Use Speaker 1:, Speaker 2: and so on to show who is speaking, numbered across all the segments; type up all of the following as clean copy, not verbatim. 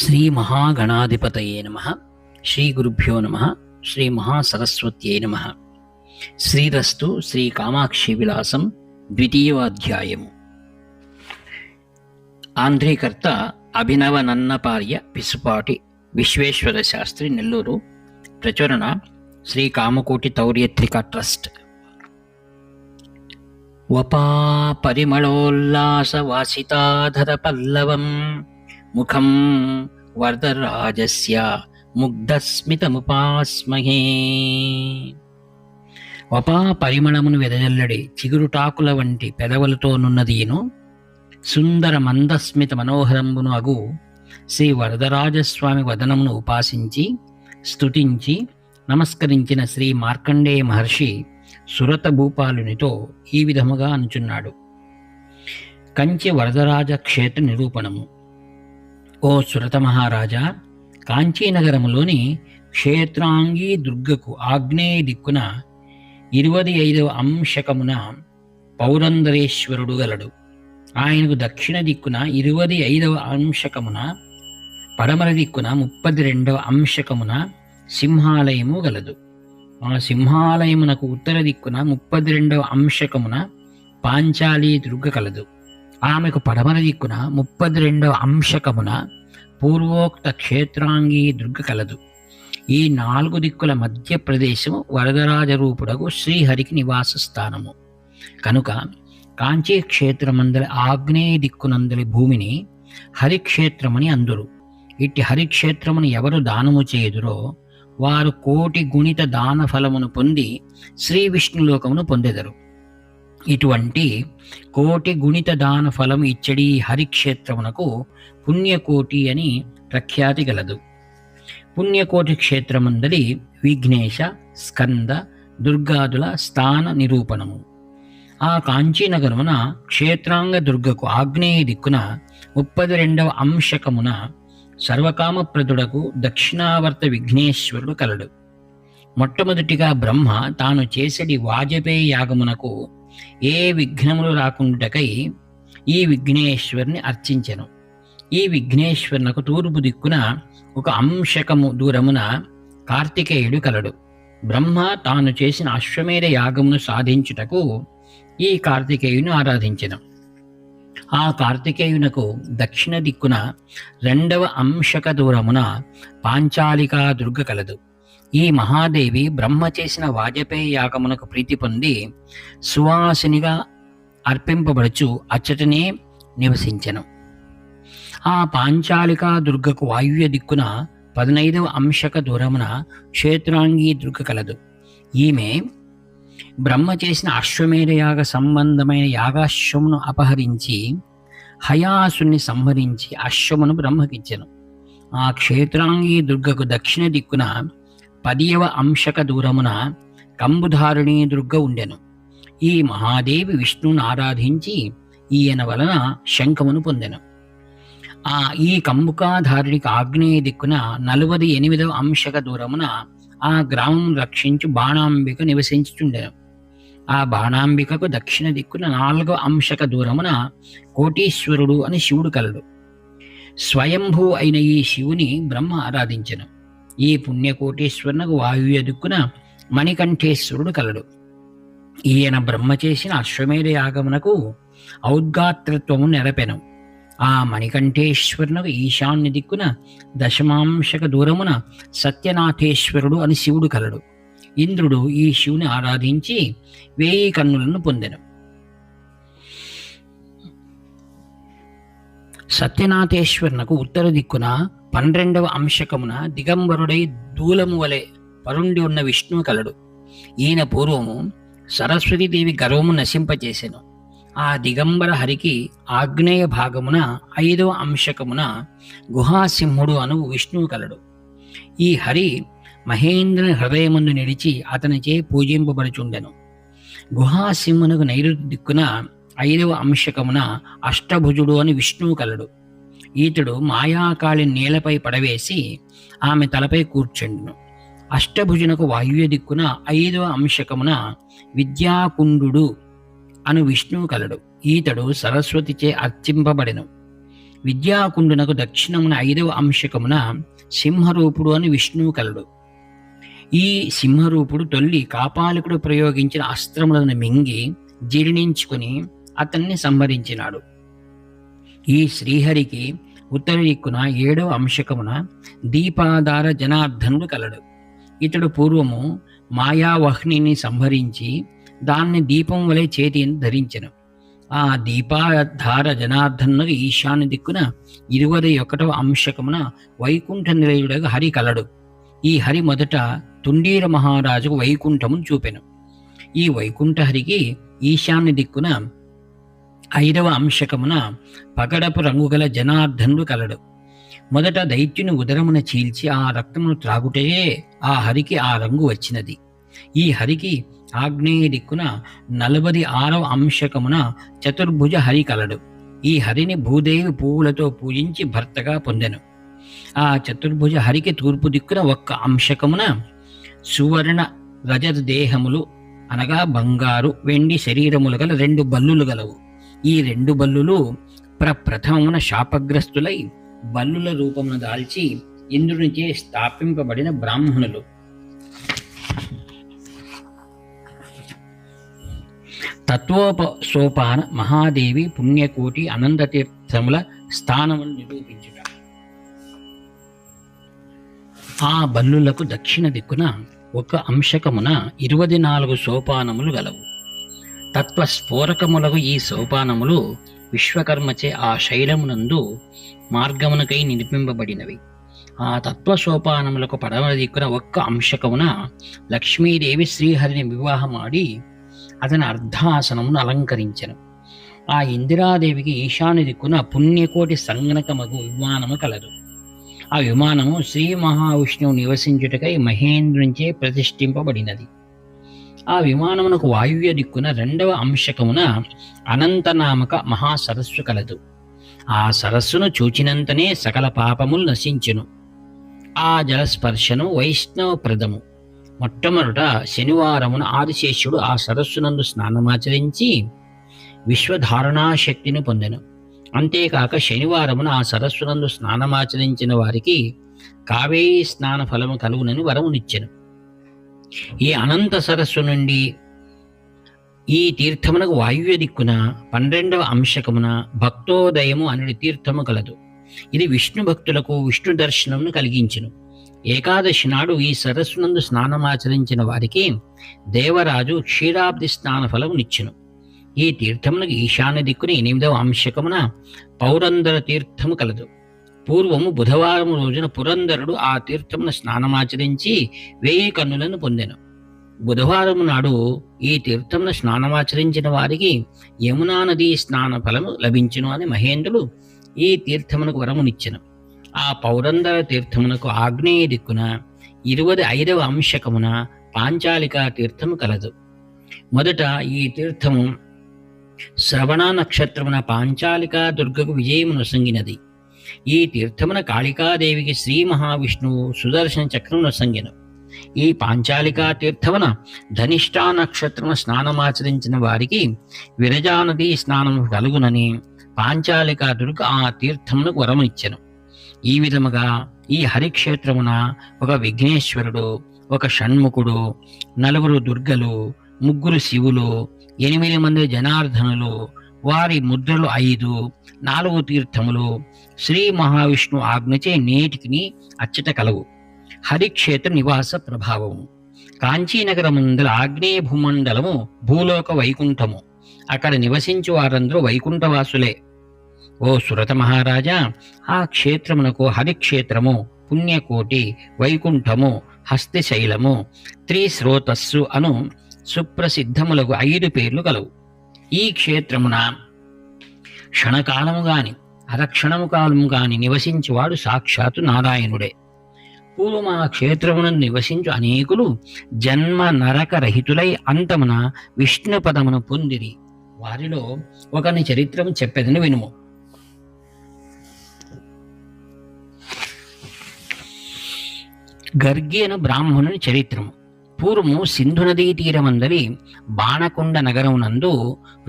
Speaker 1: శ్రీ మహాగణాధిపతయే నమః. శ్రీ గురుభ్యో నమః. శ్రీ మహాసరస్వత్యై నమః. శ్రీరస్తు శ్రీ కామాక్షి విలాసం ద్వితీయోధ్యాయము. ఆంధ్రీకర్త అభినవ నన్నపార్య పిసుపాటి విశ్వేశ్వర శాస్త్రి, నెల్లూరు. ప్రచురణ శ్రీ కామకోటి తౌర్యత్రిక ట్రస్ట్. వపా పరిమళోల్లాస వాసితాధర పల్లవం ముఖం వరదరాజస్య ముగ్ధస్మితముపాస్మహే. వపా పరిమళమును వెదజల్లడి చిగురుటాకుల వంటి పెదవులతోనున్నదీను సుందర మందస్మిత మనోహరంబును అగు శ్రీ వరదరాజస్వామి వదనమును ఉపాసించి స్తుతించి నమస్కరించిన శ్రీ మార్కండేయ మహర్షి సురత భూపాలునితో ఈ విధముగా అనుచున్నాడు. కంచి వరదరాజ క్షేత్ర నిరూపణము. ఓ సురత మహారాజా, కాంచీనగరములోని క్షేత్రాంగీ దుర్గకు ఆగ్నేయ దిక్కున 25వ అంశకమున పౌరందరేశ్వరుడు గలడు. ఆయనకు దక్షిణ దిక్కున 25వ అంశకమున, పడమర దిక్కున 32వ అంశకమున సింహాలయము గలదు. ఆ సింహాలయమునకు ఉత్తర దిక్కున 32వ అంశకమున పాంచాలి దుర్గ కలదు. ఆమెకు పడమర దిక్కున 32వ అంశకమున పూర్వోక్త క్షేత్రాంగీ దుర్గ కలదు. ఈ 4 దిక్కుల మధ్య ప్రదేశము వరదరాజరూపుడకు శ్రీహరికి నివాస స్థానము కనుక కాంచీ క్షేత్రమందలి ఆగ్నేయ దిక్కునందలి భూమిని హరిక్షేత్రమని అందురు. ఇట్టి హరిక్షేత్రమును ఎవరు దానము చేయుదురో వారు 1,000,000 గుణిత దాన ఫలమును పొంది శ్రీ విష్ణులోకమును పొందెదరు. ఇటువంటి 1,000,000 గుణిత దాన ఫలము ఇచ్చడి హరిక్షేత్రమునకు పుణ్యకోటి అని ప్రఖ్యాతి గలదు. పుణ్యకోటి క్షేత్రమందలి విఘ్నేశ, స్కంద, దుర్గాదుల స్థాన నిరూపణము. ఆ కాంచీనగరమున క్షేత్రాంగ దుర్గకు ఆగ్నేయ దిక్కున 32వ అంశకమున సర్వకామప్రదుడకు దక్షిణావర్త విఘ్నేశ్వరుడు కలడు. మొట్టమొదటిగా బ్రహ్మ తాను చేసడి వాజపేయ యాగమునకు ఏ విఘ్నములు రాకుండాకై ఈ విఘ్నేశ్వరుని అర్చించెను. ఈ విఘ్నేశ్వరునకు తూర్పు దిక్కున 1 అంశకము దూరమున కార్తికేయుడు కలడు. బ్రహ్మ తాను చేసిన అశ్వమేధ యాగమును సాధించుటకు ఈ కార్తికేయుని ఆరాధించెను. ఆ కార్తికేయునకు దక్షిణ దిక్కున 2వ అంశక దూరమున పాంచాలికా దుర్గ కలదు. ఈ మహాదేవి బ్రహ్మ చేసిన వాజపేయ యాగమునకు ప్రీతి పొంది సువాసినిగా అర్పింపబడుచు అచ్చటనే నివసించెను. ఆ పాంచాలికా దుర్గకు వాయువ్య దిక్కున 15వ అంశక దూరమున క్షేత్రాంగీ దుర్గ కలదు. ఈమె బ్రహ్మ చేసిన అశ్వమేధ యాగ సంబంధమైన యాగాశ్వమును అపహరించి హయాసుని సంహరించి అశ్వమును బ్రహ్మకిచ్చెను. ఆ క్షేత్రాంగీ దుర్గకు దక్షిణ దిక్కున 10వ అంశక దూరమున కంబుధారిణీ దుర్గ ఉండెను. ఈ మహాదేవి విష్ణువును ఆరాధించి ఈయన వలన శంఖమును పొందెను. ఈ కంబుకాధారిణికి ఆగ్నేయ దిక్కున 48వ అంశక దూరమున ఆ గ్రామం రక్షించు బాణాంబిక నివసించుచుండెను. ఆ బాణాంబికకు దక్షిణ దిక్కున 4వ అంశక దూరమున కోటీశ్వరుడు అని శివుడు కలడు. స్వయంభూ అయిన ఈ శివుని బ్రహ్మ ఆరాధించెను. ఈ పుణ్యకోటీశ్వరునకు వాయువ్య దిక్కున మణికంఠేశ్వరుడు కలడు. ఈయన బ్రహ్మ చేసిన అశ్వమేధ యాగమునకు ఔద్గాత్రత్వము నెరపెను. ఆ మణికంఠేశ్వరునకు ఈశాన్య దిక్కున 10వ దూరమున సత్యనాథేశ్వరుడు అని శివుడు కలడు. ఇంద్రుడు ఈ శివుని ఆరాధించి 1000 కన్నులను పొందెను. సత్యనాథేశ్వరునకు ఉత్తర దిక్కున 12వ అంశకమున దిగంబరుడై దూలము వలె పరుండి ఉన్న విష్ణువు కలడు. ఈయన పూర్వము సరస్వతీదేవి గర్వము నశింపచేసెను. ఆ దిగంబర హరికి ఆగ్నేయ భాగమున 5వ అంశకమున గుహాసింహుడు అను విష్ణువు కలడు. ఈ హరి మహేంద్రుని హృదయముందు నిలిచి అతనిచే పూజింపబడుచుండెను. గుహాసింహునకు నైరుతి దిక్కున 5వ అంశకమున అష్టభుజుడు అని విష్ణువు కలడు. ఈతడు మాయాకాళి నేలపై పడవేసి ఆమె తలపై కూర్చుండును. అష్టభుజునకు వాయువ్య దిక్కున 5వ అంశకమున విద్యాకుండు అను విష్ణువు కలడు. ఈతడు సరస్వతిచే అర్చింపబడెను. విద్యాకుండునకు దక్షిణమున 5వ అంశకమున సింహరూపుడు అని విష్ణువు కలడు. ఈ సింహరూపుడు తొల్లి కాపాలికుడు ప్రయోగించిన అస్త్రములను మింగి జీర్ణించుకుని అతన్ని సంహరించినాడు. ఈ శ్రీహరికి ఉత్తర దిక్కున 7వ అంశకమున దీపాధార జనార్దనుడు కలడు. ఇతడు పూర్వము మాయావహ్నిని సంహరించి దాన్ని దీపం వలె చేతిని ధరించెను. ఆ దీపాధార జనార్దనుడు ఈశాన్య దిక్కున 21వ అంశకమున వైకుంఠ నిలయుడగా హరి కలడు. ఈ హరి మొదట తుండీర మహారాజుకు వైకుంఠమును చూపెను. ఈ వైకుంఠ హరికి ఈశాన్య దిక్కున 5వ అంశకమున పగడపు రంగుగల జనార్దనుడు కలడు. మొదట దైత్యుని ఉదరమున చీల్చి ఆ రక్తమును త్రాగుటయే ఆ హరికి ఆ రంగు వచ్చినది. ఈ హరికి ఆగ్నేయ దిక్కున 46వ అంశకమున చతుర్భుజ హరి కలడు. ఈ హరిని భూదేవి పువ్వులతో పూజించి భర్తగా పొందెను. ఆ చతుర్భుజ హరికి తూర్పు దిక్కున 1 అంశకమున సువర్ణ రజత దేహములు అనగా బంగారు వెండి శరీరములు గల 2 బల్లులు గలవు. ఈ 2 బల్లులు ప్రప్రథమమున శాపగ్రస్తులై బల్లుల రూపమును దాల్చి ఇంద్రునిచే స్థాపింపబడిన బ్రాహ్మణులు. తత్వోపసోపాన మహాదేవి పుణ్యకోటి అనంతతీర్థముల స్థానమును నిరూపించుట. ఆ బల్లులకు దక్షిణ దిక్కున 1 అంశకమున 24 సోపానములు గలవు. తత్వస్ఫోరకములకు ఈ సోపానములు విశ్వకర్మచే ఆ శైలమునందు మార్గమునకై నిలిపింపబడినవి. ఆ తత్వ సోపానములకు పడమర దిక్కున 1 అంశకమున లక్ష్మీదేవి శ్రీహరిని వివాహమాడి అతని అర్ధాసనమును అలంకరించెను. ఆ ఇందిరాదేవికి ఈశాన్య దిక్కున పుణ్యకోటి సంగనకమగు విమానము కలదు. ఆ విమానము శ్రీ మహావిష్ణువు నివసించుటకై మహేంద్రునిచే ప్రతిష్ఠింపబడినది. ఆ విమానమునకు వాయువ్య దిక్కున 2వ అంశకమున అనంతనామక మహాసరస్సు కలదు. ఆ సరస్సును చూచినంతనే సకల పాపములు నశించును. ఆ జలస్పర్శను వైష్ణవప్రదము. మొట్టమొదట శనివారమున ఆదిశేషుడు ఆ సరస్సునందు స్నానమాచరించి విశ్వధారణాశక్తిని పొందెను. అంతేకాక శనివారమున ఆ సరస్సునందు స్నానమాచరించిన వారికి కావేరీ స్నాన ఫలము కలుగునని వరమునిచ్చెను. ఈ అనంత సరస్సు నుండి ఈ తీర్థమునకు వాయువ్య దిక్కున 12వ అంశకమున భక్తోదయము అనే తీర్థము కలదు. ఇది విష్ణు భక్తులకు విష్ణు దర్శనమును కలిగించును. ఏకాదశి నాడు ఈ సరస్సునందు స్నానమాచరించిన వారికి దేవరాజు క్షీరాబ్ది స్నాన ఫలమునిచ్చును. ఈ తీర్థమునకు ఈశాన్య దిక్కున 8వ అంశకమున పౌరందర తీర్థము కలదు. పూర్వము బుధవారం రోజున పురందరుడు ఆ తీర్థమున స్నానమాచరించి 1000 కన్నులను పొందెను. బుధవారం నాడు ఈ తీర్థమున స్నానమాచరించిన వారికి యమునా నదీ స్నాన ఫలము లభించును అని మహేంద్రుడు ఈ తీర్థమునకు వరమునిచ్చెను. ఆ పౌరందర తీర్థమునకు ఆగ్నేయ దిక్కున 25వ అంశకమున పాంచాలికా తీర్థము కలదు. మొదట ఈ తీర్థము శ్రవణ నక్షత్రమున పాంచాలికా దుర్గకు విజయమును సంగినది. ఈ తీర్థమున కాళికాదేవికి శ్రీ మహావిష్ణువు సుదర్శన చక్రమును సంగెను. ఈ పాంచాలికా తీర్థమున ధనిష్టా నక్షత్రమున స్నానమాచరించిన వారికి విరజానదీ స్నానము కలుగునని పాంచాలికా దుర్గ ఆ తీర్థమునకు వరమునిచ్చెను. ఈ విధముగా ఈ హరిక్షేత్రమున 1 విఘ్నేశ్వరుడు, 1 షణ్ముఖుడు, 4 దుర్గలు, 3 శివులు, 8 మంది జనార్దనులు, వారి ముద్రలు 5, 4 తీర్థములు శ్రీ మహావిష్ణు ఆజ్ఞచే నేటికి అచ్చట కలవు. హరిక్షేత్ర నివాస ప్రభావము. కాంచీనగరముందల ఆగ్నేయ భూమండలము భూలోక వైకుంఠము. అక్కడ నివసించు వారందరూ వైకుంఠవాసులే. ఓ సురత మహారాజా, ఆ క్షేత్రమునకు హరిక్షేత్రము, పుణ్యకోటి, వైకుంఠము, హస్తిశైలము, త్రిశ్రోతస్సు అను సుప్రసిద్ధములకు 5 పేర్లు కలవు. ఈ క్షేత్రమున క్షణకాలము గాని అరక్షణము కాలము గాని నివసించువాడు సాక్షాత్తు నారాయణుడే. పూర్వం ఆ క్షేత్రమునందు నివసించు అనేకులు జన్మ నరక రహితులై అంతమున విష్ణు పదమును పొందిరి. వారిలో ఒకని చరిత్రము చెప్పెదను వినుము. గర్గ్యను బ్రాహ్మణుని చరిత్రము. పూర్వము సింధు నదీ తీరమందలి బాణకొండ నగరమునందు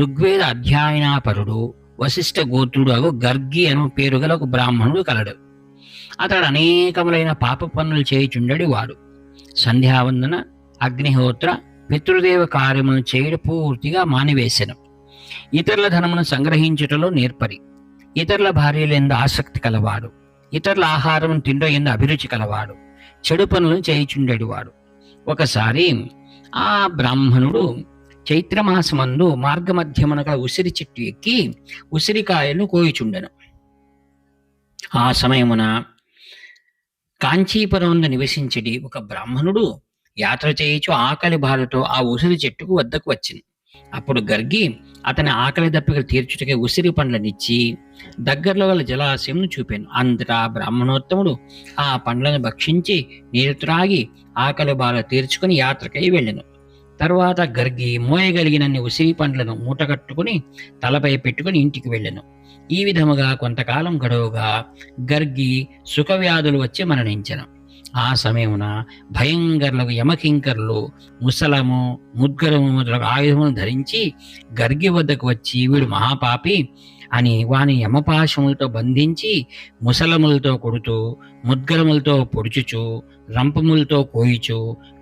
Speaker 1: ఋగ్వేద అధ్యయనాపరుడు వశిష్ఠ గోత్రుడు అగు గర్గి అను పేరు గల ఒక బ్రాహ్మణుడు కలడు. అతడు అనేకములైన పాప పనులు చేయుచుండడి వాడు. సంధ్యావందన, అగ్నిహోత్ర, పితృదేవ కార్యములను చేయడం పూర్తిగా మానివేశను. ఇతరుల ధనమును సంగ్రహించుటలో నేర్పరి. ఇతరుల భార్యలందు ఆసక్తి కలవాడు. ఇతరుల ఆహారం తిండ ఎందు అభిరుచి కలవాడు. చెడు పనులను చేయుచుండేవాడు. ఒకసారి ఆ బ్రాహ్మణుడు చైత్రమాసమందు మార్గమధ్యమునగా ఉసిరి చెట్టు ఎక్కి ఉసిరికాయలను కోయుచుండెను. ఆ సమయమున కాంచీపురమున నివసించడి ఒక బ్రాహ్మణుడు యాత్ర చేయుచు ఆకలి బాధతో ఆ ఉసిరి చెట్టుకు వద్దకు వచ్చింది. అప్పుడు గర్గి అతని ఆకలి దప్పికలు తీర్చుటకే ఉసిరి పండ్లనిచ్చి దగ్గరలో గల జలాశయంను చూపాను. అంతటా బ్రాహ్మణోత్తముడు ఆ పండ్లను భక్షించి నీరు త్రాగి ఆకలి బాధ తీర్చుకుని యాత్రకై వెళ్ళెను. తరువాత గర్గి మోయగలిగినన్ని ఉసిరి పండ్లను మూటగట్టుకుని తలపై పెట్టుకుని ఇంటికి వెళ్ళెను. ఈ విధముగా కొంతకాలం గడువుగా గర్గి సుఖవ్యాధులు వచ్చి మరణించెను. ఆ సమయమున భయంకరులకు యమకింకర్లు ముసలము, ముద్గరము మొదలగు ఆయుధములను ధరించి గర్గి వద్దకు వచ్చి, వీడు మహాపాపి అని వాని యమపాశములతో బంధించి ముసలములతో కొడుతూ, ముద్గరములతో పొడుచుచు, రంపములతో కోయిచు,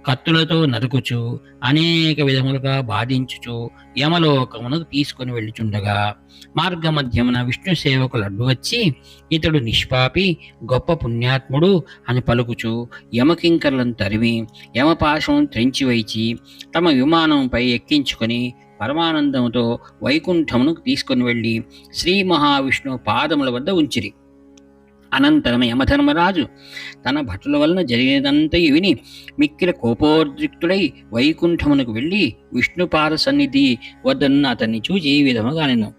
Speaker 1: కత్తులతో నరుకుచు, అనేక విధములుగా బాధించుచు యమలోకమునకు తీసుకుని వెళ్ళుచుండగా మార్గమధ్యమున విష్ణు సేవకులు అడ్డు వచ్చి, ఇతడు నిష్పాపి, గొప్ప పుణ్యాత్ముడు అని పలుకుచు యమకింకర్లను తరిమి యమపాశం త్రెంచివైచి తమ విమానంపై ఎక్కించుకొని పరమానందముతో వైకుంఠమునకు తీసుకుని వెళ్ళి శ్రీ మహావిష్ణువు పాదముల వద్ద ఉంచిరి. అనంతరం యమధర్మరాజు తన భటుల వలన జరిగినదంతయు విని మిక్కిల కోపోద్రిక్తుడై వైకుంఠమునకు వెళ్ళి విష్ణుపాద సన్నిధి వద్దన్న అతన్ని చూచి ఈ విధముగా అనెను: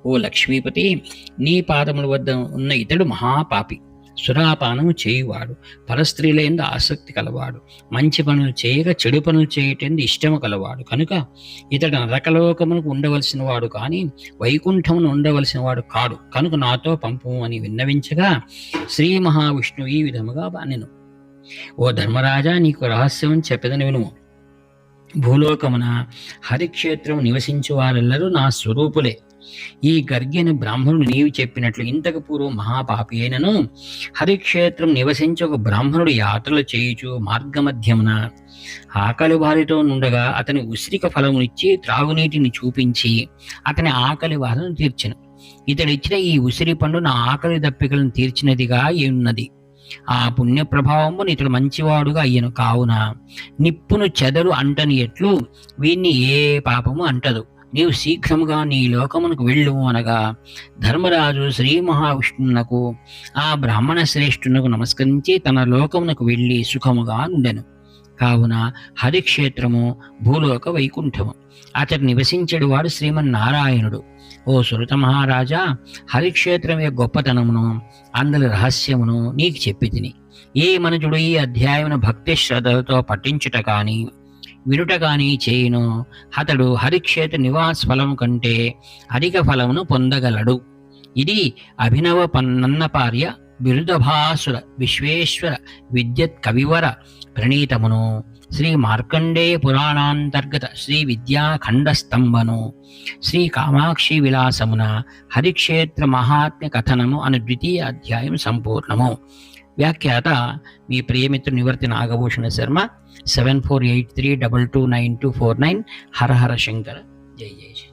Speaker 1: ఓ లక్ష్మీపతి, నీ పాదముల వద్ద ఉన్న ఇతడు మహాపాపి, సురాపానము చేయువాడు, పరస్త్రీలైందు ఆసక్తి కలవాడు, మంచి పనులు చేయక చెడు పనులు చేయటందు ఇష్టము కలవాడు. కనుక ఇతడు నరకలోకమునకు ఉండవలసిన వాడు కానీ వైకుంఠమును ఉండవలసిన వాడు కాడు. కనుక నాతో పంపు అని విన్నవించగా శ్రీ మహావిష్ణువు ఈ విధముగా అనెను: ఓ ధర్మరాజా, నీకు రహస్యం చెప్పెదను వినుము. భూలోకమున హరిక్షేత్రం నివసించు వారెల్లరూ నా స్వరూపులే. ఈ గర్గి అనే బ్రాహ్మణుడు నీవు చెప్పినట్లు ఇంతకు పూర్వం మహాపాపి అయినను హరిక్షేత్రం నివసించి ఒక బ్రాహ్మణుడు యాత్రలు చేయుచు మార్గమధ్యమున ఆకలి బాధతో నుండగా అతని ఉసిరిక ఫలమునిచ్చి త్రాగునీటిని చూపించి అతని ఆకలి బాధను తీర్చెను. ఇతడిచ్చిన ఈ ఉసిరి పండు నా ఆకలి దప్పికలను తీర్చినదిగా ఉన్నది. ఆ పుణ్య ప్రభావము ఇతడు మంచివాడుగా అయ్యను. కావున నిప్పును చెదలు అంటని ఎట్లు వీన్ని ఏ పాపము అంటదు. నీవు శీఘ్రముగా నీ లోకమునకు వెళ్ళు అనగా ధర్మరాజు శ్రీ మహావిష్ణువునకు ఆ బ్రాహ్మణ శ్రేష్ఠునకు నమస్కరించి తన లోకమునకు వెళ్ళి సుఖముగా ఉండెను. కావున హరిక్షేత్రము భూలోక వైకుంఠము. అతడు నివసించడు వాడు శ్రీమన్నారాయణుడు. ఓ సురత మహారాజా, హరిక్షేత్రం యొక్క గొప్పతనమును అందులో రహస్యమును నీకు చెప్పి తిని ఏ మనుజుడు ఈ అధ్యాయమును భక్తి శ్రద్ధలతో పఠించుట కానీ వినుట కానీ చేయును అతడు హరిక్షేత్ర నివాస ఫలము కంటే అధిక ఫలమును పొందగలడు. ఇది అభినవ పన్నన్నపార్య బిరుదభాసుర విశ్వేశ్వర విద్యత్ కవివర ప్రణీతమును శ్రీ మార్కండేయ పురాణాంతర్గత శ్రీ విద్యాఖండస్తంభను శ్రీ కామాక్షి విలాసమున హరిక్షేత్ర మహాత్మ్య కథనము అను ద్వితీయ అధ్యాయం సంపూర్ణము. వ్యాఖ్యాత మీ ప్రియమిత్రు నివర్తి నాగభూషణ శర్మ. 7483229249. హర హర శంకర. జై జై.